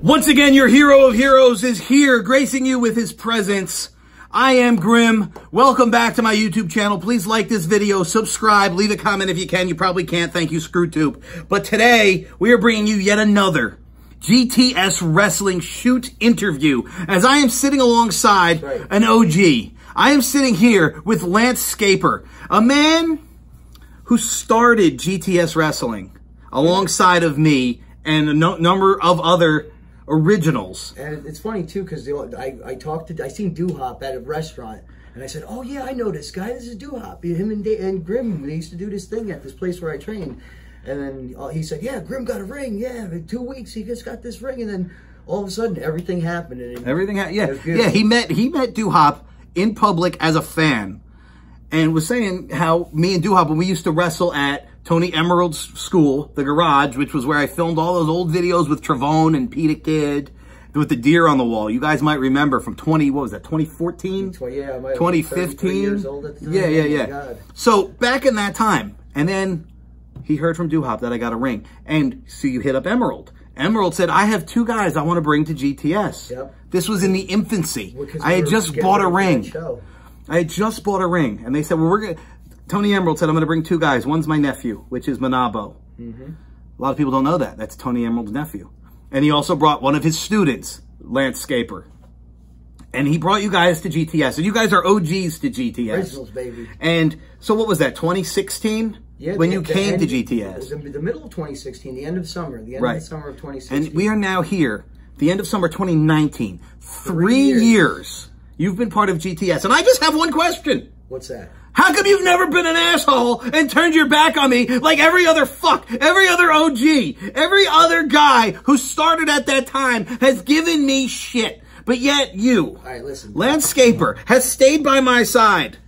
Once again, your hero of heroes is here, gracing you with his presence. I am Grim. Welcome back to my YouTube channel. Please like this video, subscribe, leave a comment if you can. You probably can't. Thank you, ScrewTube. But today, we are bringing you yet another GTS Wrestling Shoot interview. As I am sitting alongside an OG. I am sitting here with Lance Scaper, a man who started GTS Wrestling alongside of me and a number of other originals. And it's funny too, because I seen Doo-Hop at a restaurant, and I said, "Oh yeah, I know this guy. This is Doo-Hop. Him and Grim, they used to do this thing at this place where I trained." And then he said, "Yeah, Grim got a ring. Yeah, in 2 weeks he just got this ring." And then all of a sudden, everything happened. And yeah. He met Doo-Hop in public as a fan, and was saying how me and Doo-Hop, when we used to wrestle at Tony Emerald's school, the garage, which was where I filmed all those old videos with Travone and Peter Kid, with the deer on the wall. You guys might remember from 2014? Yeah, 2015? Years old at the time. Yeah. So back in that time, and then he heard from Doo-Hop that I got a ring. And so you hit up Emerald. Emerald said, "I have 2 guys I want to bring to GTS." Yep. This was in the infancy. I had just bought a ring. I had just bought a ring. And they said, well, Tony Emerald said, "I'm going to bring 2 guys. One's my nephew, which is Manabo." A lot of people don't know that. That's Tony Emerald's nephew. And he also brought one of his students, Lance Scaper. And he brought you guys to GTS. And you guys are OGs to GTS. Originals, baby. And so what was that, 2016? Yeah, when you came to GTS. The middle of 2016, the end of summer. The end of the summer of 2016. And we are now here, the end of summer 2019. 3 years you've been part of GTS. And I just have one question. What's that? How come you've never been an asshole and turned your back on me like every other every other OG, every other guy who started at that time has given me shit? But yet you, all right, listen, Lance Scaper, has stayed by my side.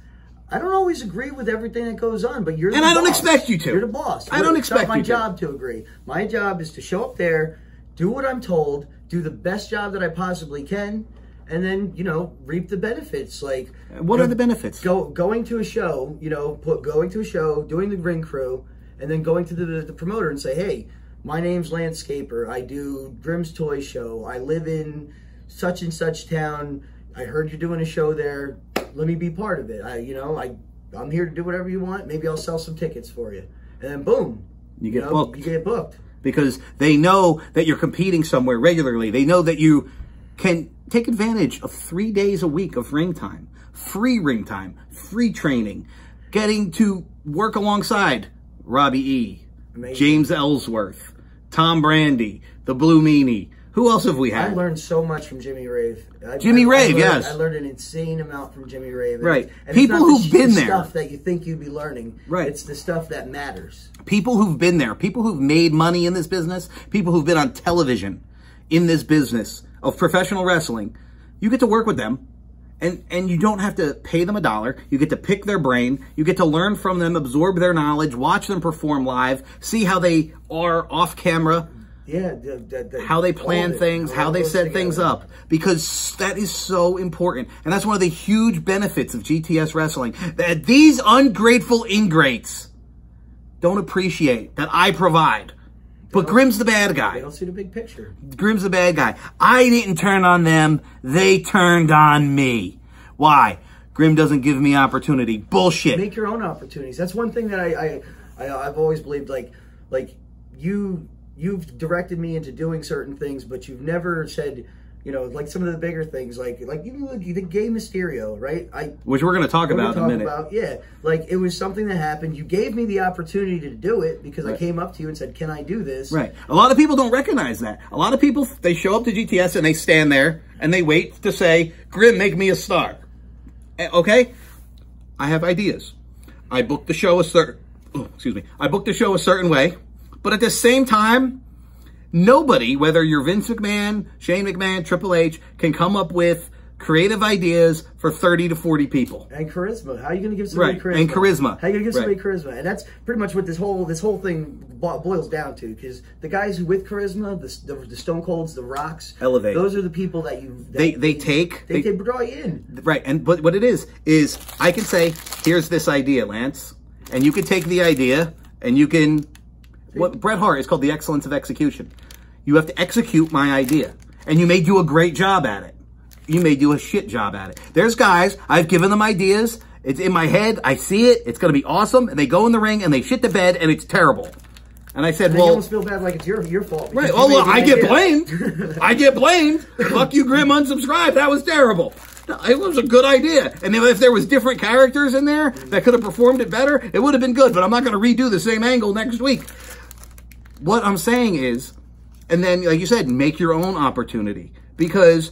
I don't always agree with everything that goes on, but you're the boss. And I don't expect you to. You're the boss. I don't expect you to. It's not my job to agree. My job is to show up there, do what I'm told, do the best job that I possibly can, and then, you know, reap the benefits. Like, what are the benefits? Going to a show, going to a show, doing the ring crew, and then going to the promoter and say, "Hey, my name's Lance Scaper. I do Grim's Toy Show. I live in such and such town. I heard you're doing a show there. Let me be part of it. I'm here to do whatever you want. Maybe I'll sell some tickets for you." And then boom, you get booked. You get booked. Because they know that you're competing somewhere regularly. They know that you can take advantage of 3 days a week of ring time, free training, getting to work alongside Robbie E, Amazing. James Ellsworth, Tom Brandy, the Blue Meanie. Who else have we had? I learned so much from Jimmy Rave. Yes. I learned an insane amount from Jimmy Rave. Right. And people who've been there. Stuff that you think you'd be learning. Right. It's the stuff that matters. People who've been there. People who've made money in this business. People who've been on television in this business of professional wrestling. You get to work with them. And you don't have to pay them $1. You get to pick their brain. You get to learn from them, absorb their knowledge, watch them perform live, see how they are off camera. Yeah, how they plan things, how they set things up, because that is so important. And that's one of the huge benefits of GTS Wrestling, that these ungrateful ingrates don't appreciate that I provide. But Grim's the bad guy. They don't see the big picture. Grim's the bad guy. I didn't turn on them. They turned on me. Why? Grim doesn't give me opportunity. Bullshit. Make your own opportunities. That's one thing that I've always believed. Like you've directed me into doing certain things, but you've never said, like some of the bigger things, like even the gay Mysterio, right? Which we're going to talk about in a minute. Yeah, like it was something that happened. You gave me the opportunity to do it because I came up to you and said, "Can I do this?" Right. A lot of people don't recognize that. A lot of people, they show up to GTS and they stand there and they wait to say, "Grim, make me a star." Okay? I have ideas. I booked the show I booked the show a certain way. But at the same time, nobody, whether you're Vince McMahon, Shane McMahon, Triple H, can come up with creative ideas for 30 to 40 people. And charisma. How are you going to give somebody charisma? And charisma. How are you going to give somebody charisma? And that's pretty much what this whole thing boils down to. Because the guys who with charisma, the Stone Colds, the Rocks, elevate. Those are the people that they draw you in. Right. And but what it is I can say, "Here's this idea, Lance," and you can take the idea and you can. What Bret Hart is called the excellence of execution. You have to execute my idea. And you may do a great job at it. You may do a shit job at it. There's guys, I've given them ideas. It's in my head. I see it. It's going to be awesome. And they go in the ring and they shit the bed and it's terrible. And I said, well... You almost feel bad like it's your fault. Right. Oh, well, I get blamed. I get blamed. Fuck you, Grim, unsubscribe. That was terrible. No, it was a good idea. And if there was different characters in there that could have performed it better, it would have been good. But I'm not going to redo the same angle next week. What I'm saying is, and then, like you said, make your own opportunity. Because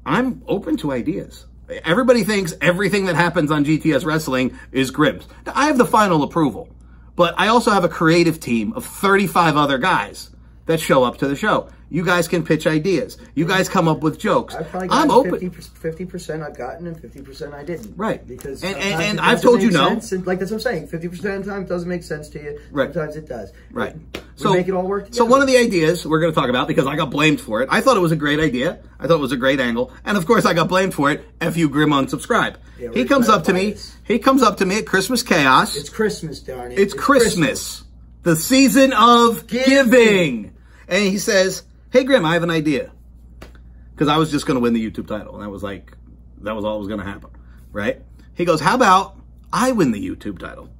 I'm open to ideas. Everybody thinks everything that happens on GTS Wrestling is Grim's. Now, I have the final approval. But I also have a creative team of 35 other guys that show up to the show. You guys can pitch ideas. You guys come up with jokes. I've probably gotten 50% I've gotten and 50% I didn't. Right. Because and I've told you no. And like that's what I'm saying. 50% of the time it doesn't make sense to you. Right. Sometimes it does. Right. So make it all work together. So one of the ideas we're going to talk about, because I got blamed for it. I thought it was a great idea. I thought it was a great angle. And of course I got blamed for it. F you, Grim, unsubscribe. Yeah, he comes up to me. He comes up to me at Christmas Chaos. It's Christmas, darn it. It's Christmas. The season of giving. And he says, hey, Grim, I have an idea. Because I was just going to win the YouTube title. And that was all that was going to happen. Right? He goes, how about I win the YouTube title?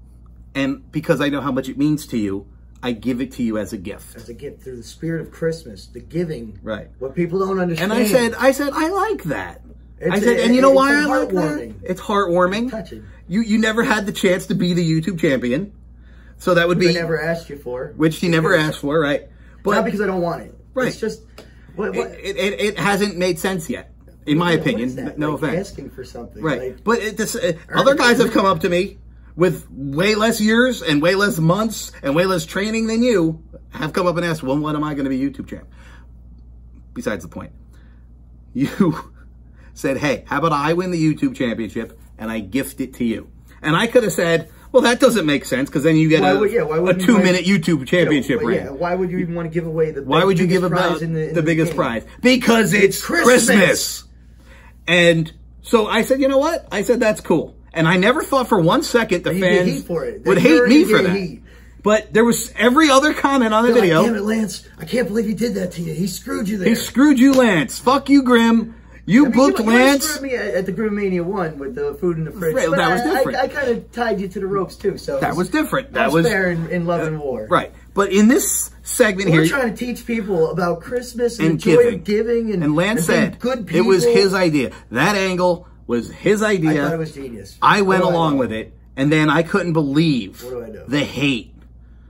And because I know how much it means to you, I give it to you as a gift. As a gift, through the spirit of Christmas, the giving. Right. What people don't understand. And I said, I like that. And you know why I like that? It's heartwarming. It's touching. You never had the chance to be the YouTube champion. So that would be... I never asked you for. Which you never asked for, right? But not because I don't want it. Right. It's just... It hasn't made sense yet, in my opinion. No offense. Asking for something. Right. But other guys have come up to me with way less years and way less months and way less training than you, have come up and asked, well, when am I going to be YouTube champ? Besides the point. You said, hey, how about I win the YouTube championship and I gift it to you? And I could have said, well, that doesn't make sense because then you get a 2-minute YouTube championship reign. Yeah, why would you even want to give away the Why would you give about the biggest prize? Because it's Christmas. And so I said, you know what? I said, that's cool. And I never thought for 1 second the fans would hate me for that. But there was every other comment on the video. Damn it, Lance. I can't believe he did that to you. He screwed you there. He screwed you, Lance. Fuck you, Grim. You booked Lance. You screwed me at the Grimania 1 with the food in the fridge. Right, that was different. I kind of tied you to the ropes, too. So that was different. That was fair in love and war. Right. But in this segment here... We're trying to teach people about Christmas and the joy of giving. And Lance said good people. It was his idea. That angle was his idea. I thought it was genius. I went along with it. And then I couldn't believe the hate.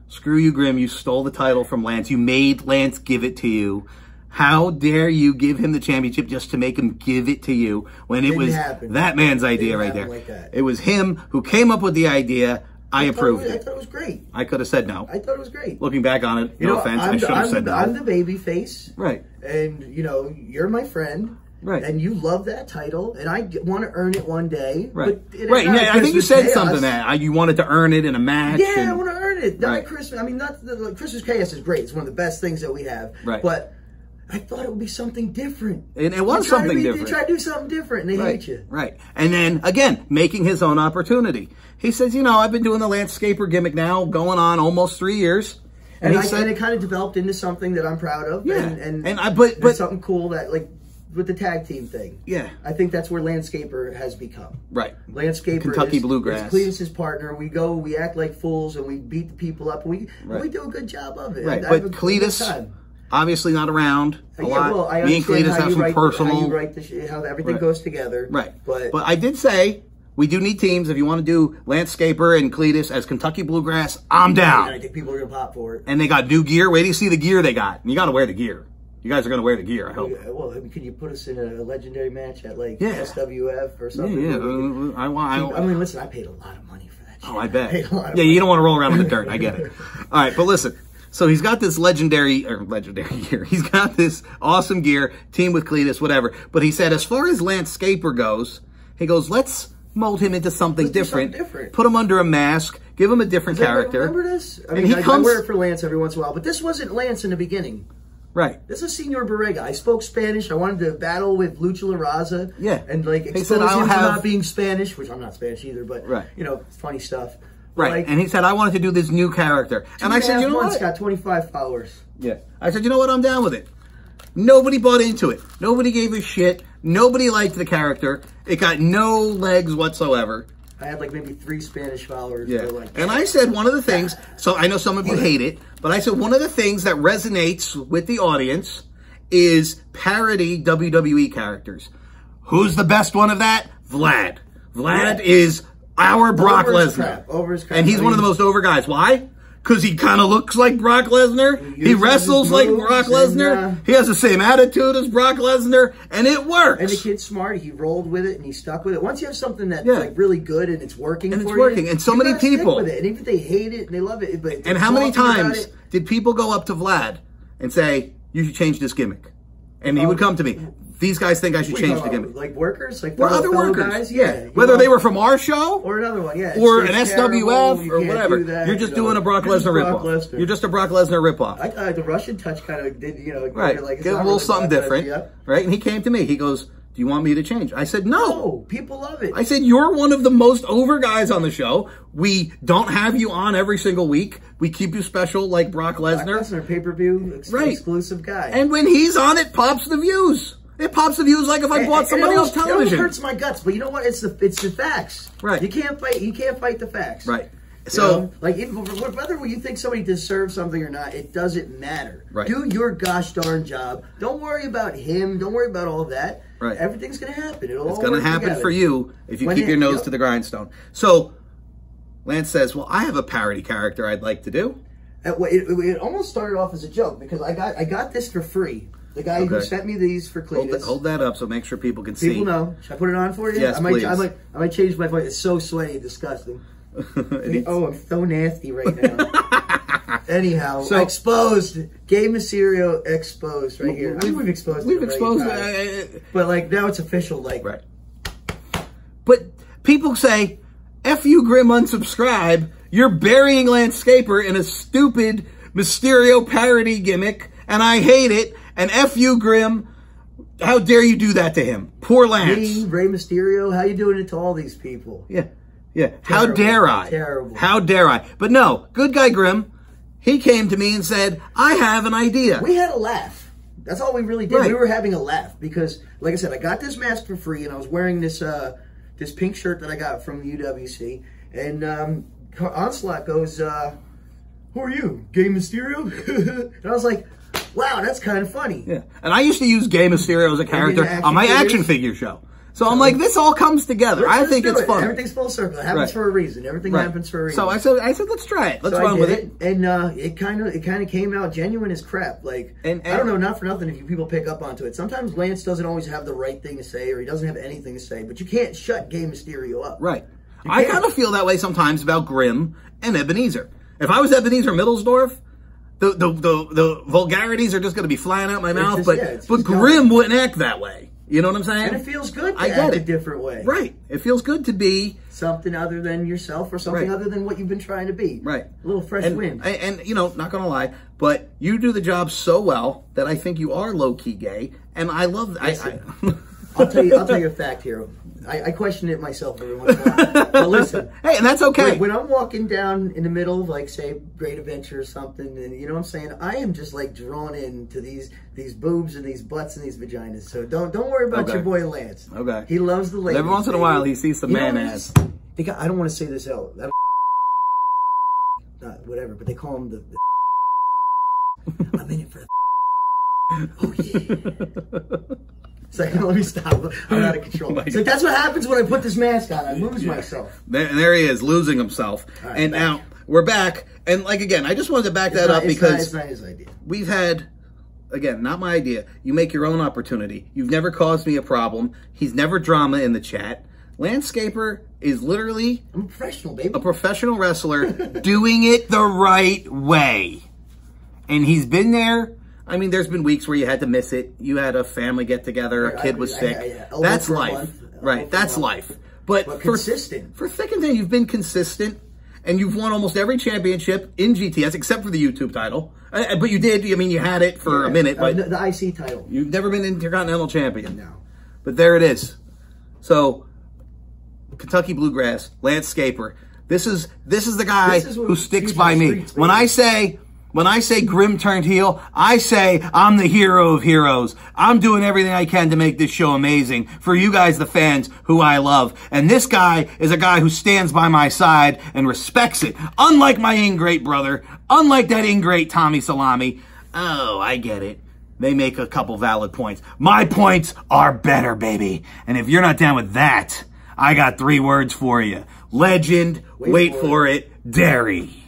Screw you, Grim. You stole the title from Lance. You made Lance give it to you. How dare you give him the championship just to make him give it to you when it was that man's idea right there. Like it was him who came up with the idea. I approved it. I thought it was great. I could have said no. I thought it was great. Looking back on it, no offense, I should have said no. I'm the baby face. Right. And, you're my friend. Right. And you love that title, and I want to earn it one day. Right. Right. Yeah, I think you said something that you wanted to earn it in a match. Yeah, I want to earn it. Not Christmas. I mean, Christmas Chaos is great. It's one of the best things that we have. Right. But I thought it would be something different. And it was something different. They try to do something different, and they hate you. Right. And then, again, making his own opportunity. He says, I've been doing the Lance Scaper gimmick now going on almost 3 years. And it kind of developed into something that I'm proud of. Yeah. And something cool that, with the tag team thing. Yeah. I think that's where Lance Scaper has become. Right. Lance Scaper Kentucky Bluegrass. Cletus' partner. We act like fools, and we beat the people up. And we do a good job of it. Right. But Cletus... Obviously not around a lot. Well, I Me and Cletus have some personal... How you write how everything goes together. Right. But I did say, we do need teams. If you want to do Lance Scaper and Cletus as Kentucky Bluegrass, I'm down. And I think people are going to pop for it. And they got new gear. Wait till you see the gear they got. And you got to wear the gear. You guys are going to wear the gear, I hope. Well, could you put us in a legendary match at, SWF or something? Yeah. I mean, listen, I paid a lot of money for that shit. Oh, I bet. You don't want to roll around in the dirt. I get it. All right, but listen. So he's got this legendary gear. He's got this awesome gear, team with Cletus, whatever. But he said, as far as Lance Scaper goes, he goes, let's mold him into something different. Put him under a mask. Give him a different character. Remember this? I mean, I wear it for Lance every once in a while. But this wasn't Lance in the beginning. Right. This is Senor Borrega. I spoke Spanish. I wanted to battle with Lucha La Raza. Yeah. And expose him to not being Spanish, which I'm not Spanish either, but, funny stuff. Right. And he said, I wanted to do this new character. And I said, you know what? Got 25 followers. Yeah. I said, you know what? I'm down with it. Nobody bought into it. Nobody gave a shit. Nobody liked the character. It got no legs whatsoever. I had like maybe 3 Spanish followers. Yeah. Who were like, and I said one of the things, so I know some of you hate it, but I said one of the things that resonates with the audience is parody WWE characters. Who's the best one of that? Vlad. Vlad is our Brock Lesnar. Over his crap. And he's one of the most over guys. Why? Because he kind of looks like Brock Lesnar. He wrestles like Brock Lesnar. He has the same attitude as Brock Lesnar, and it works. And the kid's smart. He rolled with it, and he stuck with it. Once you have something that's like really good and it's working and so many people, stick with it. And even if they hate it and they love it, but and how many times did people go up to Vlad and say, "You should change this gimmick," and he would come to me. These guys think I should change the gimmick. Like workers? Like other workers. Guys? Yeah. Whether they were from our show. Or another one, yeah. Or an SWF or whatever. You're just doing a Brock Lesnar ripoff. You're just a Brock Lesnar ripoff. I thought the Russian touch kind of did, right. Like, get a little something different. Right? And he came to me. He goes, "Do you want me to change?" I said, no. People love it. I said, "You're one of the most over guys on the show. We don't have you on every single week. We keep you special like Brock Lesnar." Brock Lesnar, pay-per-view exclusive guy. And when he's on, it pops the views. It pops the views like if I bought somebody else's television. It hurts my guts, but you know what? It's the facts. Right. You can't fight the facts. Right. So, like, whether you think somebody deserves something or not, it doesn't matter. Right. Do your gosh darn job. Don't worry about him. Don't worry about all of that. Right. Everything's going to happen. It's going to happen for you if you keep your nose to the grindstone. So, Lance says, "Well, I have a parody character I'd like to do." It almost started off as a joke because I got this for free. The guy who sent me these for Cletus. Hold that up so make sure people can see. People know. Should I put it on for you? Yes, please. I might change my voice. It's so sweaty and disgusting. Oh, I'm so nasty right now. Anyhow, exposed. Gay Mysterio exposed right here. I think we've exposed it. We've exposed it. But like now it's official. Like right. But people say, "F you, Grim, unsubscribe. You're burying Lance Scaper in a stupid Mysterio parody gimmick, and I hate it. And F you, Grim. How dare you do that to him? Poor Lance." Me, Rey Mysterio, how you doing it to all these people? Yeah. Yeah. How dare I? Terrible. How dare I? But no, good guy Grim, he came to me and said, "I have an idea." We had a laugh. That's all we really did. Right. We were having a laugh because, like I said, I got this mask for free and I was wearing this this pink shirt that I got from UWC. And Onslaught goes, "Who are you? Gay Mysterio?" And I was like, wow, that's kind of funny. Yeah. And I used to use Gay Mysterio as a character on my action figure show. So I'm like, this all comes together. I think it's fun. Everything's full circle. It happens for a reason. Everything happens for a reason. So I said, let's try it. Let's run with it. And it kind of came out genuine as crap. Like, and I don't know, not for nothing if you people pick up onto it. Sometimes Lance doesn't always have the right thing to say, or he doesn't have anything to say. But you can't shut Gay Mysterio up. Right. I kind of feel that way sometimes about Grim and Ebenezer. If I was Ebenezer Middlesdorf, the vulgarities are just going to be flying out my mouth, but Grim wouldn't act that way. You know what I'm saying? And it feels good to act a different way. Right. It feels good to be something other than yourself or something other than what you've been trying to be. Right. A little fresh wind. And you know, not going to lie, but you do the job so well that I think you are low-key gay, and I love that. I'll tell you a fact here. I question it myself every once in a while. But listen. Hey, and that's okay. When I'm walking down in the middle of, like, say, Great Adventure or something, and you know what I'm saying? I am just, like, drawn into these boobs and these butts and these vaginas. So don't worry about your boy Lance. Okay. He loves the ladies. Every once in a while, he sees some man ass. I don't want to say this out. Whatever, but they call him the I'm in it for the oh, yeah. It's like, let me stop. I'm out of control. So that's what happens when I put this mask on. I lose myself. There he is, losing himself. Right, and now we're back. And like, again, I just wanted to back that up because it's not his idea. We've had, again, not my idea. You make your own opportunity. You've never caused me a problem. He's never drama in the chat. Lance Scaper is literally I'm a professional, baby. A professional wrestler doing it the right way. And he's been there. I mean, there's been weeks where you had to miss it. You had a family get together, a kid was sick. That's life. Right, that's life. But consistent. For thick and thin, you've been consistent, and you've won almost every championship in GTS, except for the YouTube title. But you did, I mean, you had it for a minute. But the IC title. You've never been Intercontinental Champion. No. But there it is. So, Kentucky Bluegrass, Lance Scaper. This is the guy who sticks by me. When I say, When I say Grim turned heel, I say I'm the hero of heroes. I'm doing everything I can to make this show amazing for you guys, the fans who I love. And this guy is a guy who stands by my side and respects it. Unlike my ingrate brother, unlike that ingrate Tommy Salami. Oh, I get it. They make a couple valid points. My points are better, baby. And if you're not down with that, I got 3 words for you. Legend, wait for it, dairy.